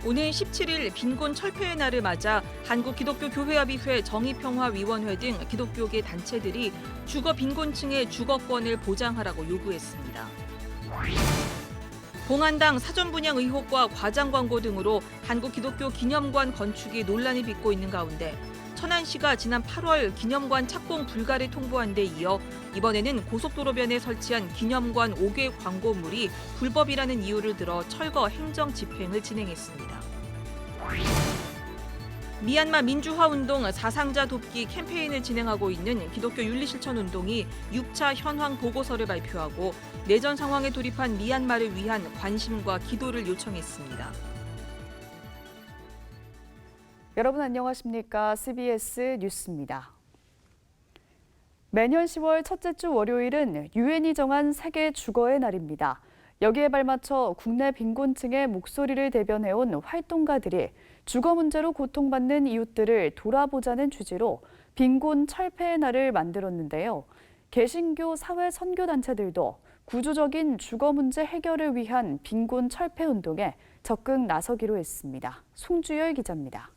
오는 17일 빈곤 철폐의 날을 맞아 한국기독교교회협의회 정의평화위원회 등 기독교계 단체들이 주거 빈곤층의 주거권을 보장하라고 요구했습니다. 공안당 사전 분양 의혹과 과장 광고 등으로 한국기독교 기념관 건축이 논란이 빚고 있는 가운데 천안시가 지난 8월 기념관 착공 불가를 통보한 데 이어 이번에는 고속도로변에 설치한 기념관 5개 광고물이 불법이라는 이유를 들어 철거 행정 집행을 진행했습니다. 미얀마 민주화운동 사상자 돕기 캠페인을 진행하고 있는 기독교 윤리실천운동이 6차 현황 보고서를 발표하고 내전 상황에 돌입한 미얀마를 위한 관심과 기도를 요청했습니다. 여러분 안녕하십니까? CBS 뉴스입니다. 매년 10월 첫째 주 월요일은 유엔이 정한 세계 주거의 날입니다. 여기에 발맞춰 국내 빈곤층의 목소리를 대변해온 활동가들이 주거 문제로 고통받는 이웃들을 돌아보자는 취지로 빈곤 철폐의 날을 만들었는데요. 개신교 사회 선교단체들도 구조적인 주거 문제 해결을 위한 빈곤 철폐 운동에 적극 나서기로 했습니다. 송주열 기자입니다.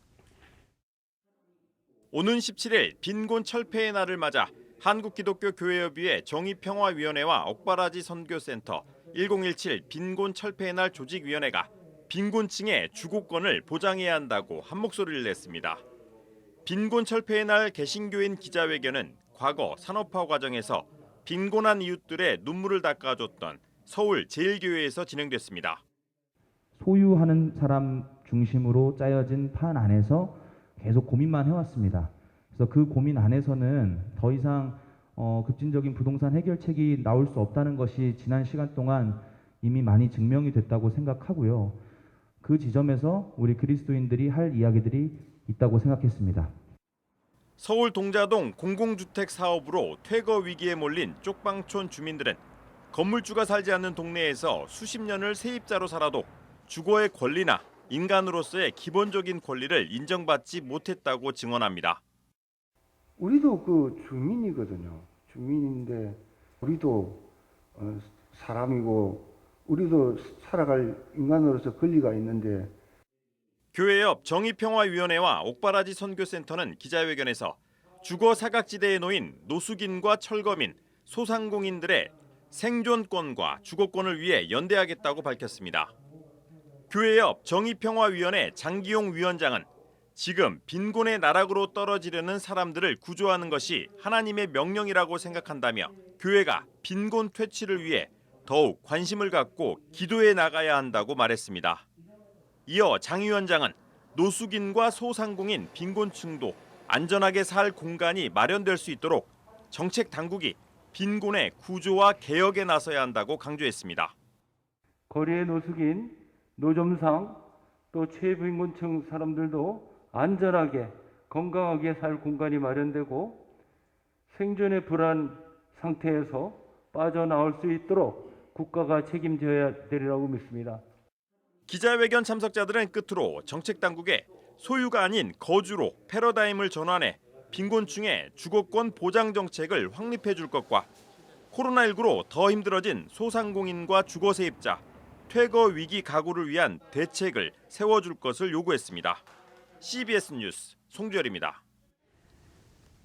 오는 17일 빈곤 철폐의 날을 맞아 한국기독교교회협의회 정의평화위원회와 옥바라지 선교센터 1017 빈곤 철폐의 날 조직위원회가 빈곤층의 주거권을 보장해야 한다고 한 목소리를 냈습니다. 빈곤 철폐의 날 개신교인 기자회견은 과거 산업화 과정에서 빈곤한 이웃들의 눈물을 닦아줬던 서울 제1교회에서 진행됐습니다. 소유하는 사람 중심으로 짜여진 판 안에서 계속 고민만 해왔습니다. 그래서 그 고민 안에서는 더 이상 급진적인 부동산 해결책이 나올 수 없다는 것이 지난 시간 동안 이미 많이 증명이 됐다고 생각하고요. 그 지점에서 우리 그리스도인들이 할 이야기들이 있다고 생각했습니다. 서울 동자동 공공주택 사업으로 퇴거 위기에 몰린 쪽방촌 주민들은 건물주가 살지 않는 동네에서 수십 년을 세입자로 살아도 주거의 권리나 인간으로서의 기본적인 권리를 인정받지 못했다고 증언합니다. 우리도 그 주민이거든요. 주민인데 우리도 사람이고 우리도 살아갈 인간으로서 권리가 있는데. 교회 옆 정의평화위원회와 옥바라지 선교센터는 기자회견에서 주거 사각지대에 놓인 노숙인과 철거민, 소상공인들의 생존권과 주거권을 위해 연대하겠다고 밝혔습니다. 교회 옆 정의평화위원회 장기용 위원장은 지금 빈곤의 나락으로 떨어지려는 사람들을 구조하는 것이 하나님의 명령이라고 생각한다며 교회가 빈곤 퇴치를 위해 더욱 관심을 갖고 기도해 나가야 한다고 말했습니다. 이어 장 위원장은 노숙인과 소상공인 빈곤층도 안전하게 살 공간이 마련될 수 있도록 정책 당국이 빈곤의 구조와 개혁에 나서야 한다고 강조했습니다. 거리의 노숙인, 노점상, 또 최빈곤층 사람들도 안전하게 건강하게 살 공간이 마련되고 생존의 불안 상태에서 빠져나올 수 있도록 국가가 책임져야 되리라고 믿습니다. 기자회견 참석자들은 끝으로 정책 당국에 소유가 아닌 거주로 패러다임을 전환해 빈곤층의 주거권 보장 정책을 확립해 줄 것과 코로나19로 더 힘들어진 소상공인과 주거 세입자, 퇴거 위기 가구를 위한 대책을 세워줄 것을 요구했습니다. CBS 뉴스 송주열입니다.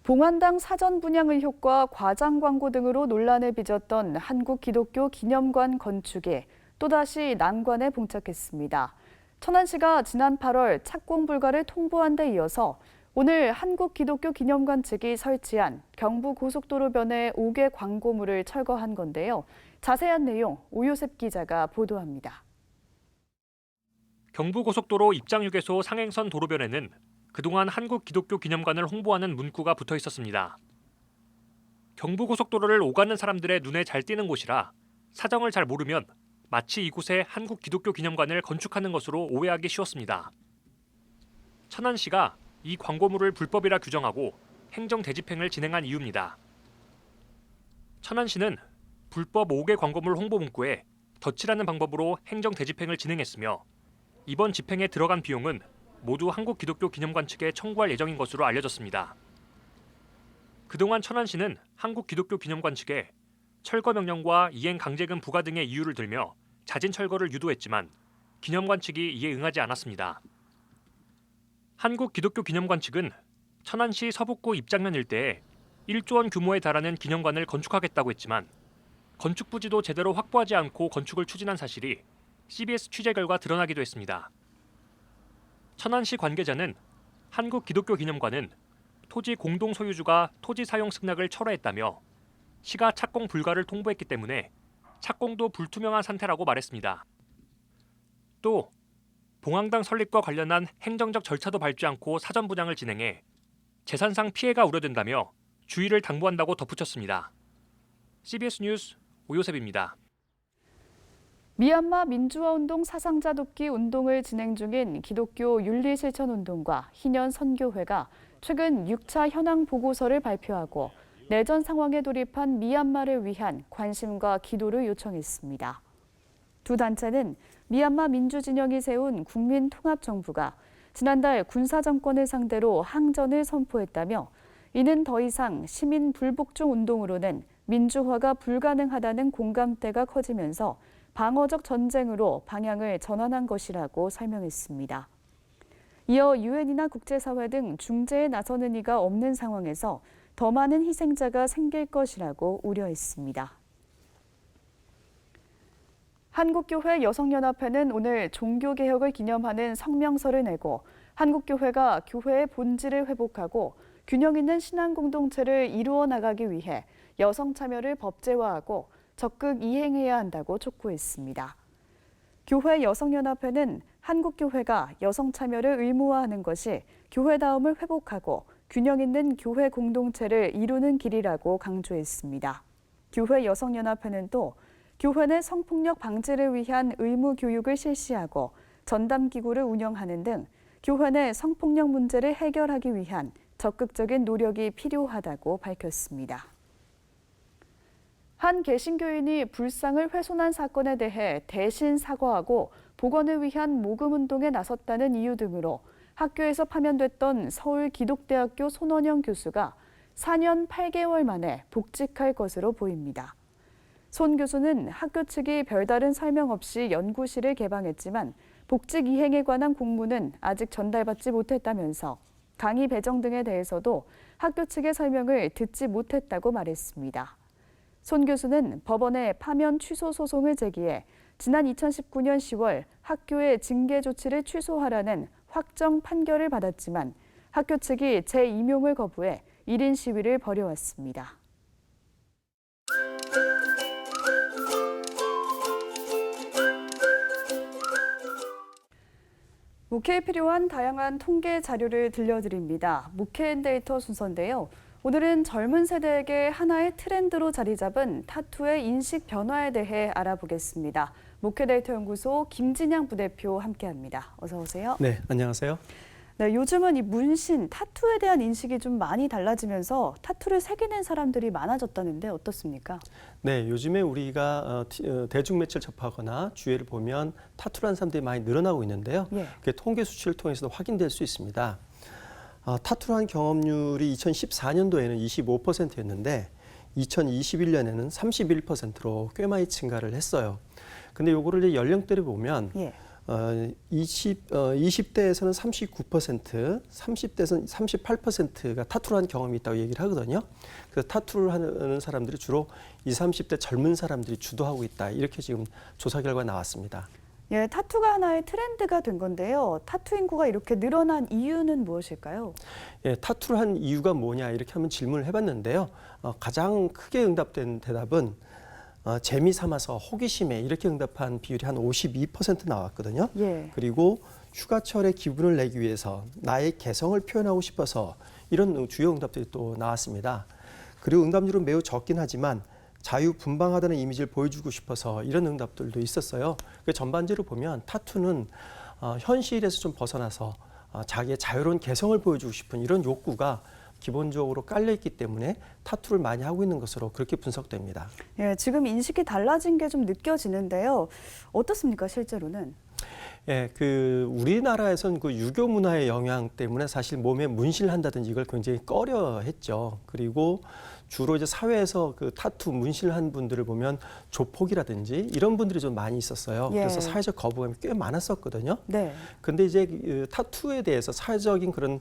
봉안당 사전 분양 의혹과 과장 광고 등으로 논란을 빚었던 한국기독교 기념관 건축이 또다시 난관에 봉착했습니다. 천안시가 지난 8월 착공 불가를 통보한 데 이어서 오늘 한국기독교 기념관 측이 설치한 경부고속도로변의 5개 광고물을 철거한 건데요. 자세한 내용 오요셉 기자가 보도합니다. 경부고속도로 입장휴게소 상행선 도로변에는 그동안 한국기독교 기념관을 홍보하는 문구가 붙어 있었습니다. 경부고속도로를 오가는 사람들의 눈에 잘 띄는 곳이라 사정을 잘 모르면 마치 이곳에 한국기독교 기념관을 건축하는 것으로 오해하기 쉬웠습니다. 천안시가 이 광고물을 불법이라 규정하고 행정 대집행을 진행한 이유입니다. 천안시는 불법 5개 광고물 홍보 문구에 덧칠하는 방법으로 행정 대집행을 진행했으며 이번 집행에 들어간 비용은 모두 한국기독교 기념관 측에 청구할 예정인 것으로 알려졌습니다. 그동안 천안시는 한국기독교 기념관 측에 철거 명령과 이행 강제금 부과 등의 이유를 들며 자진 철거를 유도했지만 기념관 측이 이에 응하지 않았습니다. 한국기독교기념관 측은 천안시 서북구 입장면 일대에 1조 원 규모에 달하는 기념관을 건축하겠다고 했지만 건축 부지도 제대로 확보하지 않고 건축을 추진한 사실이 CBS 취재 결과 드러나기도 했습니다. 천안시 관계자는 한국기독교기념관은 토지 공동 소유주가 토지 사용 승낙을 철회했다며 시가 착공 불가를 통보했기 때문에 착공도 불투명한 상태라고 말했습니다. 또 봉황당 설립과 관련한 행정적 절차도 밟지 않고 사전 분양을 진행해 재산상 피해가 우려된다며 주의를 당부한다고 덧붙였습니다. CBS 뉴스 오요셉입니다. 미얀마 민주화운동 사상자 돕기 운동을 진행 중인 기독교 윤리실천운동과 희년 선교회가 최근 6차 현황 보고서를 발표하고 내전 상황에 돌입한 미얀마를 위한 관심과 기도를 요청했습니다. 두 단체는 미얀마 민주진영이 세운 국민통합정부가 지난달 군사정권을 상대로 항전을 선포했다며 이는 더 이상 시민 불복종 운동으로는 민주화가 불가능하다는 공감대가 커지면서 방어적 전쟁으로 방향을 전환한 것이라고 설명했습니다. 이어 유엔이나 국제사회 등 중재에 나서는 이가 없는 상황에서 더 많은 희생자가 생길 것이라고 우려했습니다. 한국교회 여성연합회는 오늘 종교개혁을 기념하는 성명서를 내고 한국교회가 교회의 본질을 회복하고 균형 있는 신앙 공동체를 이루어 나가기 위해 여성 참여를 법제화하고 적극 이행해야 한다고 촉구했습니다. 교회 여성연합회는 한국교회가 여성 참여를 의무화하는 것이 교회다움을 회복하고 균형 있는 교회 공동체를 이루는 길이라고 강조했습니다. 교회 여성연합회는 또 교회 내 성폭력 방지를 위한 의무 교육을 실시하고 전담기구를 운영하는 등 교회 내 성폭력 문제를 해결하기 위한 적극적인 노력이 필요하다고 밝혔습니다. 한 개신교인이 불상을 훼손한 사건에 대해 대신 사과하고 복원을 위한 모금운동에 나섰다는 이유 등으로 학교에서 파면됐던 서울기독대학교 손원영 교수가 4년 8개월 만에 복직할 것으로 보입니다. 손 교수는 학교 측이 별다른 설명 없이 연구실을 개방했지만 복직 이행에 관한 공문은 아직 전달받지 못했다면서 강의 배정 등에 대해서도 학교 측의 설명을 듣지 못했다고 말했습니다. 손 교수는 법원에 파면 취소 소송을 제기해 지난 2019년 10월 학교의 징계 조치를 취소하라는 확정 판결을 받았지만 학교 측이 재임용을 거부해 1인 시위를 벌여왔습니다. 목회에 필요한 다양한 통계 자료를 들려드립니다. 목회앤데이터 순서인데요. 오늘은 젊은 세대에게 하나의 트렌드로 자리 잡은 타투의 인식 변화에 대해 알아보겠습니다. 목회데이터 연구소 김진양 부대표 함께합니다. 어서 오세요. 네, 안녕하세요. 네, 요즘은 이 문신, 타투에 대한 인식이 좀 많이 달라지면서 타투를 새기는 사람들이 많아졌다는데 어떻습니까? 네, 요즘에 우리가 대중매체를 접하거나 주위를 보면 타투라는 사람들이 많이 늘어나고 있는데요. 예. 그게 통계 수치를 통해서도 확인될 수 있습니다. 타투란 경험률이 2014년도에는 25%였는데 2021년에는 31%로 꽤 많이 증가를 했어요. 근데 요거를 이제 연령대를 보면 예. 20대에서는 39%, 30대에서는 38%가 타투를 한 경험이 있다고 얘기를 하거든요. 그래서 타투를 하는 사람들이 주로 20, 30대 젊은 사람들이 주도하고 있다. 이렇게 지금 조사 결과 나왔습니다. 예, 타투가 하나의 트렌드가 된 건데요. 타투 인구가 이렇게 늘어난 이유는 무엇일까요? 예, 타투를 한 이유가 뭐냐 이렇게 한번 질문을 해봤는데요. 가장 크게 응답된 대답은 재미 삼아서 호기심에 이렇게 응답한 비율이 한 52% 나왔거든요. 예. 그리고 휴가철에 기분을 내기 위해서 나의 개성을 표현하고 싶어서 이런 주요 응답들이 또 나왔습니다. 그리고 응답률은 매우 적긴 하지만 자유분방하다는 이미지를 보여주고 싶어서 이런 응답들도 있었어요. 전반적으로 보면 타투는 현실에서 좀 벗어나서 자기의 자유로운 개성을 보여주고 싶은 이런 욕구가 기본적으로 깔려있기 때문에 타투를 많이 하고 있는 것으로 그렇게 분석됩니다. 예, 지금 인식이 달라진 게 좀 느껴지는데요. 어떻습니까, 실제로는? 예, 우리나라에선 유교 문화의 영향 때문에 사실 몸에 문신을 한다든지 이걸 굉장히 꺼려했죠. 그리고 주로 이제 사회에서 타투 문신을 한 분들을 보면 조폭이라든지 이런 분들이 좀 많이 있었어요. 예. 그래서 사회적 거부감이 꽤 많았었거든요. 네. 근데 이제 타투에 대해서 사회적인 그런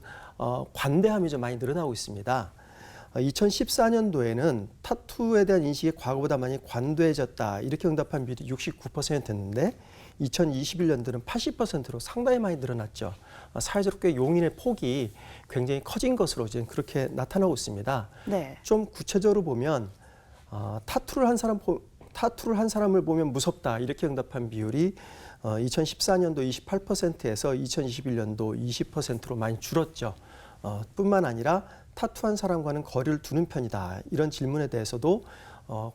관대함이 좀 많이 늘어나고 있습니다. 2014년도에는 타투에 대한 인식이 과거보다 많이 관대해졌다 이렇게 응답한 비율이 69%였는데 2021년도는 80%로 상당히 많이 늘어났죠. 사회적으로 꽤 용인의 폭이 굉장히 커진 것으로 지금 그렇게 나타나고 있습니다. 네. 좀 구체적으로 보면 타투를 한 사람을 보면 무섭다 이렇게 응답한 비율이 2014년도 28%에서 2021년도 20%로 많이 줄었죠. 뿐만 아니라 타투한 사람과는 거리를 두는 편이다. 이런 질문에 대해서도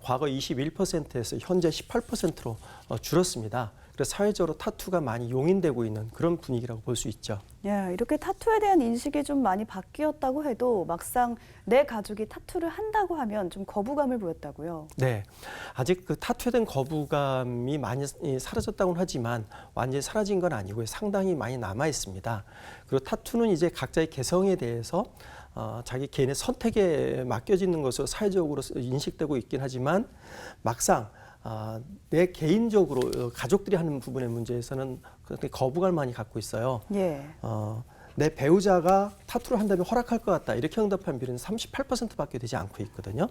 과거 21%에서 현재 18%로 줄었습니다. 그래서 사회적으로 타투가 많이 용인되고 있는 그런 분위기라고 볼 수 있죠. 예, 이렇게 타투에 대한 인식이 좀 많이 바뀌었다고 해도 막상 내 가족이 타투를 한다고 하면 좀 거부감을 보였다고요. 네, 아직 타투에 대한 거부감이 많이 사라졌다고는 하지만 완전히 사라진 건 아니고요. 상당히 많이 남아 있습니다. 그리고 타투는 이제 각자의 개성에 대해서 자기 개인의 선택에 맡겨지는 것으로 사회적으로 인식되고 있긴 하지만 막상 내 개인적으로 가족들이 하는 부분의 문제에서는 거부감을 많이 갖고 있어요. 예. 내 배우자가 타투를 한다면 허락할 것 같다 이렇게 응답한 비율은 38%밖에 되지 않고 있거든요.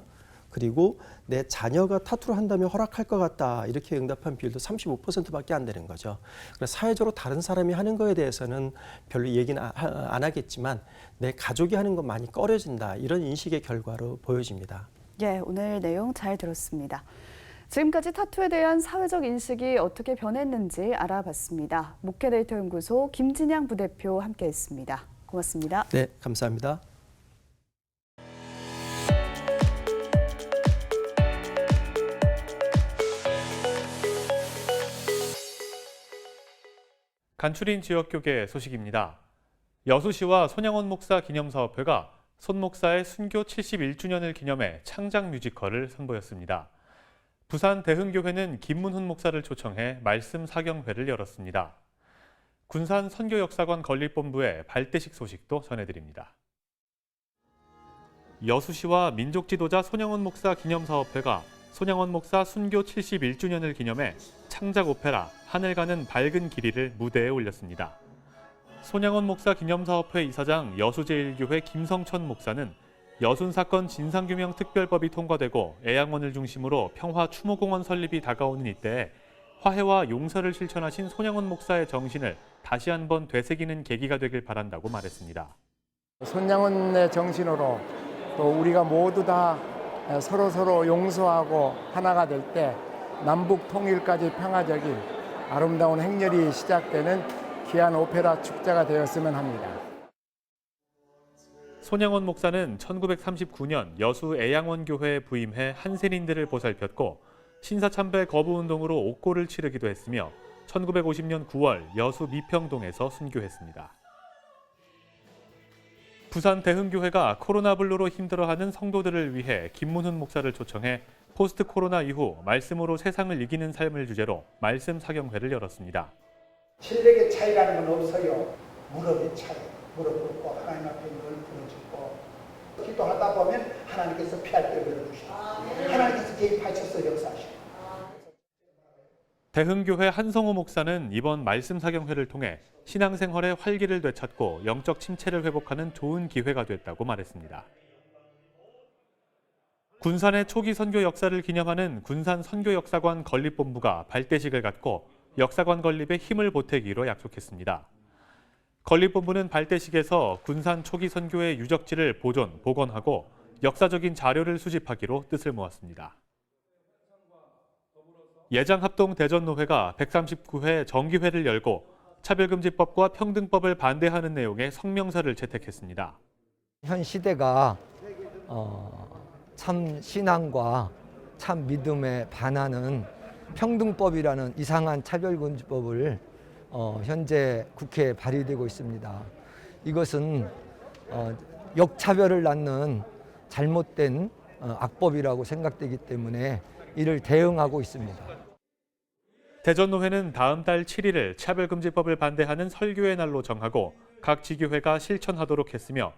그리고 내 자녀가 타투를 한다면 허락할 것 같다 이렇게 응답한 비율도 35%밖에 안 되는 거죠. 그래서 사회적으로 다른 사람이 하는 거에 대해서는 별로 얘기는 안 하겠지만 내 가족이 하는 건 많이 꺼려진다 이런 인식의 결과로 보여집니다. 예, 오늘 내용 잘 들었습니다. 지금까지 타투에 대한 사회적 인식이 어떻게 변했는지 알아봤습니다. 목회데이터 연구소 김진양 부대표 함께했습니다. 고맙습니다. 네, 감사합니다. 간추린 지역교계 소식입니다. 여수시와 손양원 목사 기념사업회가 손 목사의 순교 71주년을 기념해 창작 뮤지컬을 선보였습니다. 부산 대흥교회는 김문훈 목사를 초청해 말씀 사경회를 열었습니다. 군산 선교역사관 건립본부의 발대식 소식도 전해드립니다. 여수시와 민족지도자 손양원 목사 기념사업회가 손양원 목사 순교 71주년을 기념해 창작 오페라 하늘 가는 밝은 길이를 무대에 올렸습니다. 손양원 목사 기념사업회 이사장 여수제일교회 김성천 목사는 여순 사건 진상규명 특별법이 통과되고 애양원을 중심으로 평화 추모공원 설립이 다가오는 이때에 화해와 용서를 실천하신 손양원 목사의 정신을 다시 한번 되새기는 계기가 되길 바란다고 말했습니다. 손양원의 정신으로 또 우리가 모두 다 서로 용서하고 하나가 될 때 남북 통일까지 평화적인 아름다운 행렬이 시작되는 귀한 오페라 축제가 되었으면 합니다. 손양원 목사는 1939년 여수 애양원교회에 부임해 한센인들을 보살폈고 신사참배 거부운동으로 옥고를 치르기도 했으며 1950년 9월 여수 미평동에서 순교했습니다. 부산 대흥교회가 코로나 블루로 힘들어하는 성도들을 위해 김문훈 목사를 초청해 포스트 코로나 이후 말씀으로 세상을 이기는 삶을 주제로 말씀 사경회를 열었습니다. 실력의 차이라는 건 없어요. 무릎의 차이. 무릎 꿇고 하나님 앞에 늘 부르짖고 기도하다 보면 하나님께서 피할 때 열어주시고 하나님께서 개입하셔서 역사하시고. 대흥교회 한성호 목사는 이번 말씀 사경회를 통해 신앙생활의 활기를 되찾고 영적 침체를 회복하는 좋은 기회가 됐다고 말했습니다. 군산의 초기 선교 역사를 기념하는 군산 선교역사관 건립본부가 발대식을 갖고 역사관 건립에 힘을 보태기로 약속했습니다. 건립본부는 발대식에서 군산 초기 선교의 유적지를 보존, 복원하고 역사적인 자료를 수집하기로 뜻을 모았습니다. 예장합동 대전노회가 139회 정기회를 열고 차별금지법과 평등법을 반대하는 내용의 성명서를 채택했습니다. 현 시대가 참 신앙과 참 믿음에 반하는 평등법이라는 이상한 차별금지법을 현재 국회에 발의되고 있습니다. 이것은 역차별을 낳는 잘못된 악법이라고 생각되기 때문에 이를 대응하고 있습니다. 대전노회는 다음 달 7일을 차별금지법을 반대하는 설교의 날로 정하고 각 지교회가 실천하도록 했으며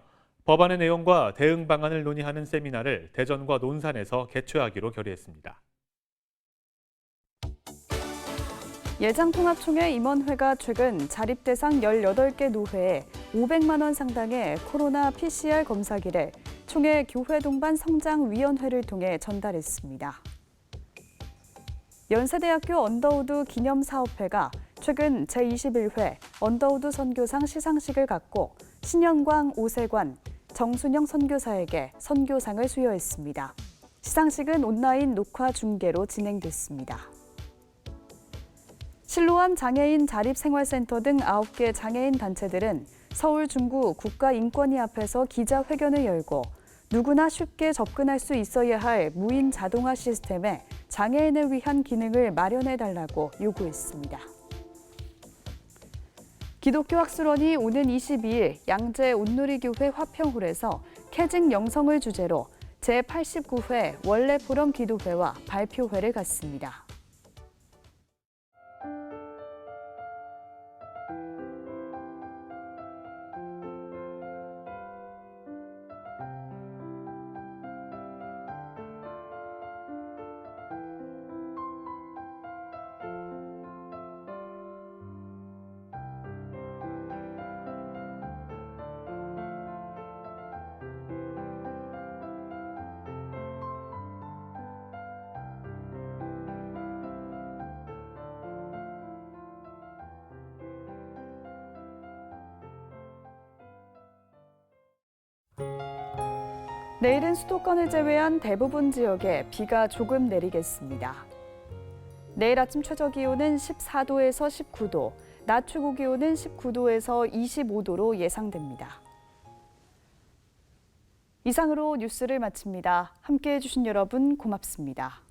법안의 내용과 대응 방안을 논의하는 세미나를 대전과 논산에서 개최하기로 결의했습니다. 예장통합총회 임원회가 최근 자립대상 18개 노회에 500만 원 상당의 코로나 PCR 검사기를 총회 교회 동반 성장위원회를 통해 전달했습니다. 연세대학교 언더우드 기념사업회가 최근 제21회 언더우드 선교상 시상식을 갖고 신영광 5세관, 정순영 선교사에게 선교상을 수여했습니다. 시상식은 온라인 녹화 중계로 진행됐습니다. 실로암 장애인 자립생활센터 등 9개 장애인 단체들은 서울 중구 국가인권위 앞에서 기자회견을 열고 누구나 쉽게 접근할 수 있어야 할 무인 자동화 시스템에 장애인을 위한 기능을 마련해달라고 요구했습니다. 기독교 학술원이 오는 22일 양재 온누리교회 화평홀에서 캐직 영성을 주제로 제89회 원래 포럼 기도회와 발표회를 갖습니다. 내일은 수도권을 제외한 대부분 지역에 비가 조금 내리겠습니다. 내일 아침 최저기온은 14도에서 19도, 낮 최고기온은 19도에서 25도로 예상됩니다. 이상으로 뉴스를 마칩니다. 함께해 주신 여러분 고맙습니다.